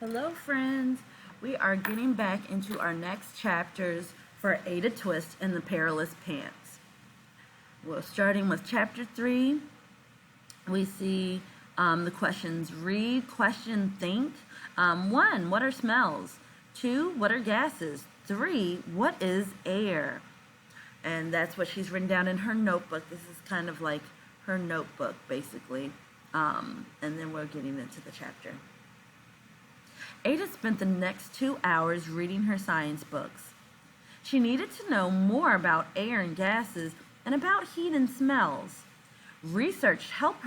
Hello, friends. We are getting back into our next chapters for Ada Twist and the Perilous Pants. Well, starting with chapter 3, we see the questions read, question, think. 1, what are smells? 2, what are gases? 3, what is air? And that's what she's written down in her notebook. This is kind of like her notebook, basically. And then we're getting into the chapter. Ada spent the next 2 hours reading her science books. She needed to know more about air and gases and about heat and smells. Research helped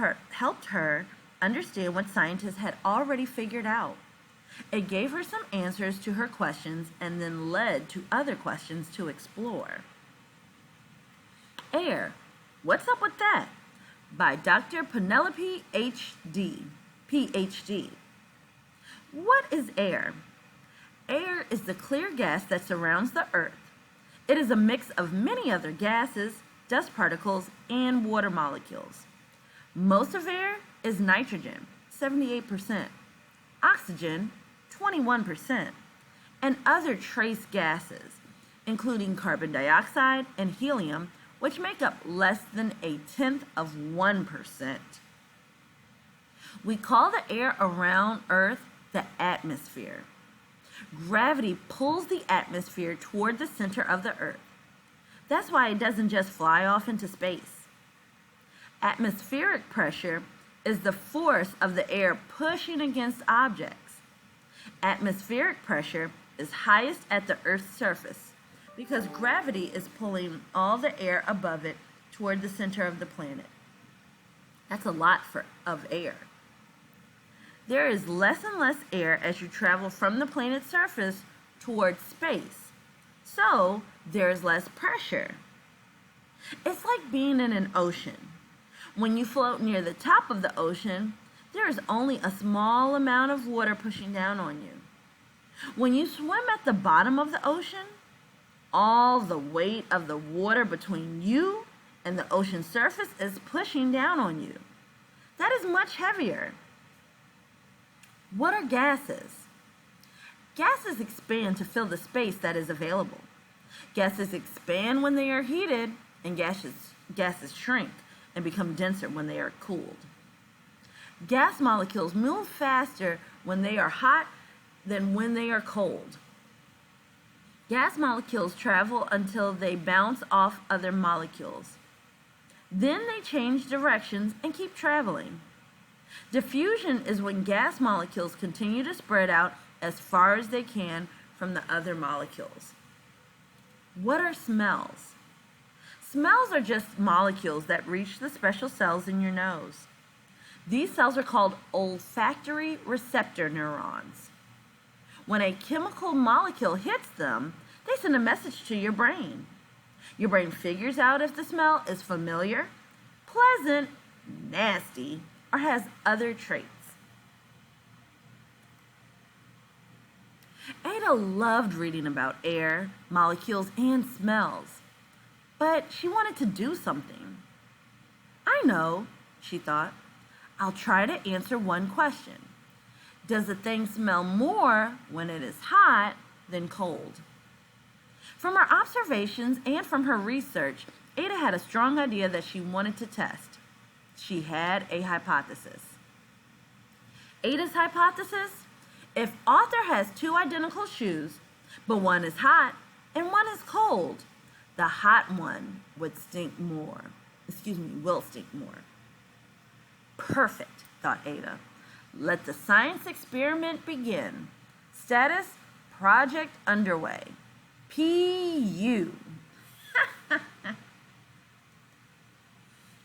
her understand what scientists had already figured out. It gave her some answers to her questions and then led to other questions to explore. Air, What's Up With That? By Dr. Penelope H.D., Ph.D. What is air? Air is the clear gas that surrounds the Earth. It is a mix of many other gases, dust particles, and water molecules. Most of air is nitrogen, 78%, oxygen, 21%, and other trace gases, including carbon dioxide and helium, which make up less than 0.1%. We call the air around Earth the atmosphere. Gravity pulls the atmosphere toward the center of the Earth. That's why it doesn't just fly off into space. Atmospheric pressure is the force of the air pushing against objects. Atmospheric pressure is highest at the Earth's surface because gravity is pulling all the air above it toward the center of the planet. That's a lot of air. There is less and less air as you travel from the planet's surface towards space, so there is less pressure. It's like being in an ocean. When you float near the top of the ocean, there is only a small amount of water pushing down on you. When you swim at the bottom of the ocean, all the weight of the water between you and the ocean surface is pushing down on you. That is much heavier. What are gases? Gases expand to fill the space that is available. Gases expand when they are heated, and gases shrink and become denser when they are cooled. Gas molecules move faster when they are hot than when they are cold. Gas molecules travel until they bounce off other molecules. Then they change directions and keep traveling. Diffusion is when gas molecules continue to spread out as far as they can from the other molecules. What are smells? Smells are just molecules that reach the special cells in your nose. These cells are called olfactory receptor neurons. When a chemical molecule hits them, they send a message to your brain. Your brain figures out if the smell is familiar, pleasant, nasty, or has other traits. Ada loved reading about air, molecules, and smells, but she wanted to do something. I know, she thought. I'll try to answer one question. Does a thing smell more when it is hot than cold? From her observations and from her research, Ada had a strong idea that she wanted to test. She had a hypothesis. Ada's hypothesis? If Arthur has 2 identical shoes, but one is hot and one is cold, the hot one will stink more. Perfect, thought Ada. Let the science experiment begin. Status, project underway. P.U.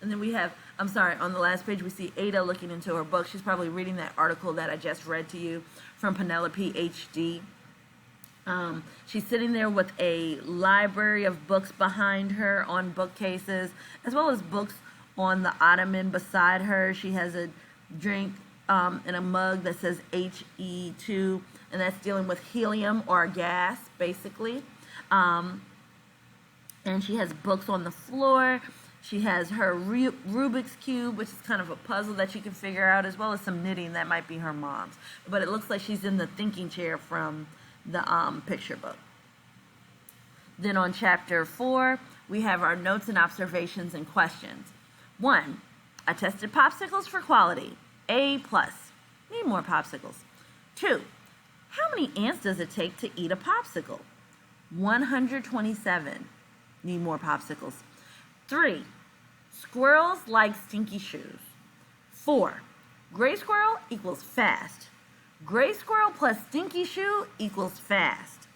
And then we have, on the last page we see Ada looking into her book. She's probably reading that article that I just read to you from Penelope H.D. She's sitting there with a library of books behind her on bookcases, as well as books on the ottoman beside her. She has a drink in a mug that says HE2, and that's dealing with helium or gas, basically. And she has books on the floor. She has her Rubik's Cube, which is kind of a puzzle that she can figure out, as well as some knitting that might be her mom's. But it looks like she's in the thinking chair from the picture book. Then on chapter 4, we have our notes and observations and questions. 1. I tested popsicles for quality. A+. Need more popsicles. 2. How many ants does it take to eat a popsicle? 127. Need more popsicles. 3. Squirrels like stinky shoes. 4. Gray squirrel equals fast. Gray squirrel plus stinky shoe equals fast.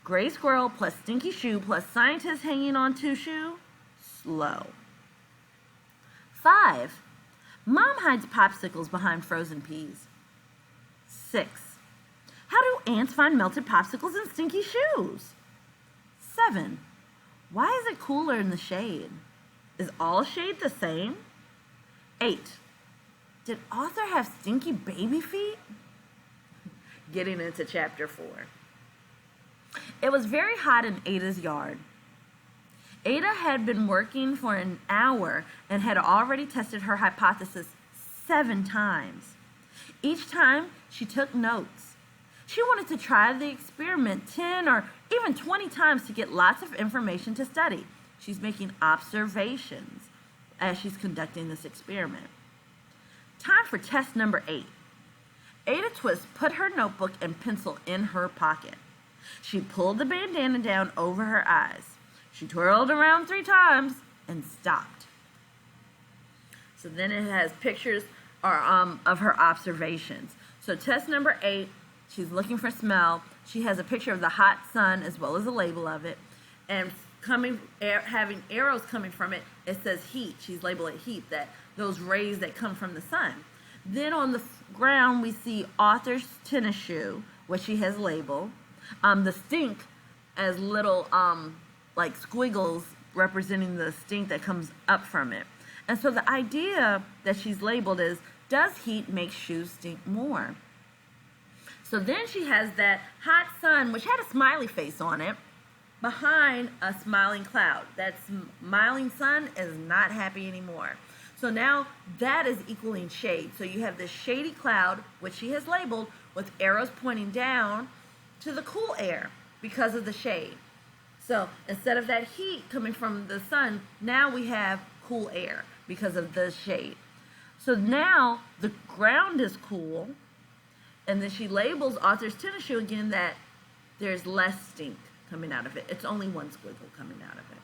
Gray squirrel plus stinky shoe plus scientist hanging on to shoe, slow. 5. Mom hides popsicles behind frozen peas. 6. How do ants find melted popsicles in stinky shoes? 7. Why is it cooler in the shade? Is all shade the same? 8. Did Arthur have stinky baby feet? Getting into chapter 4. It was very hot in Ada's yard. Ada had been working for an hour and had already tested her hypothesis 7 times. Each time, she took notes. She wanted to try the experiment 10 or even 20 times to get lots of information to study. She's making observations as she's conducting this experiment. Time for test number 8. Ada Twist put her notebook and pencil in her pocket. She pulled the bandana down over her eyes. She twirled around 3 times and stopped. So then it has pictures of her observations. So test number 8, she's looking for smell. She has a picture of the hot sun as well as a label of it. And having arrows coming from it, it says heat. She's labeled it heat, that those rays that come from the sun. Then on the ground, we see Arthur's tennis shoe, which she has labeled. The stink as little like squiggles representing the stink that comes up from it. And so the idea that she's labeled is, does heat make shoes stink more? So then she has that hot sun, which had a smiley face on it, behind a smiling cloud. That smiling sun is not happy anymore. So now that is equaling shade. So you have this shady cloud, which she has labeled, with arrows pointing down to the cool air because of the shade. So instead of that heat coming from the sun, now we have cool air because of the shade. So now the ground is cool, and then she labels Arthur's tennis shoe again that there's less stink coming out of it. It's only one squiggle coming out of it.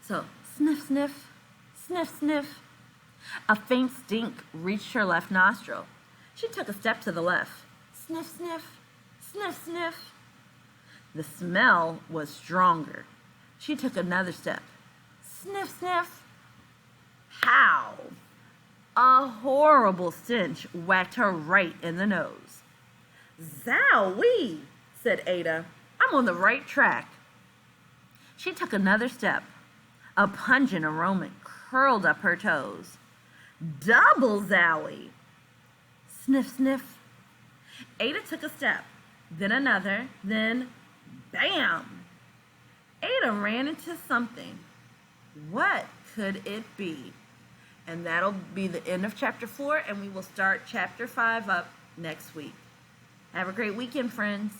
So sniff, sniff, sniff, sniff. A faint stink reached her left nostril. She took a step to the left. Sniff, sniff, sniff, sniff. The smell was stronger. She took another step. Sniff, sniff. How? A horrible stench whacked her right in the nose. Zowie, said Ada. I'm on the right track. She took another step. A pungent aroma curled up her toes. Double zowie. Sniff, sniff. Ada took a step, then another, then bam! Ada ran into something. What could it be? And that'll be the end of chapter 4, and we will start chapter 5 up next week. Have a great weekend, friends.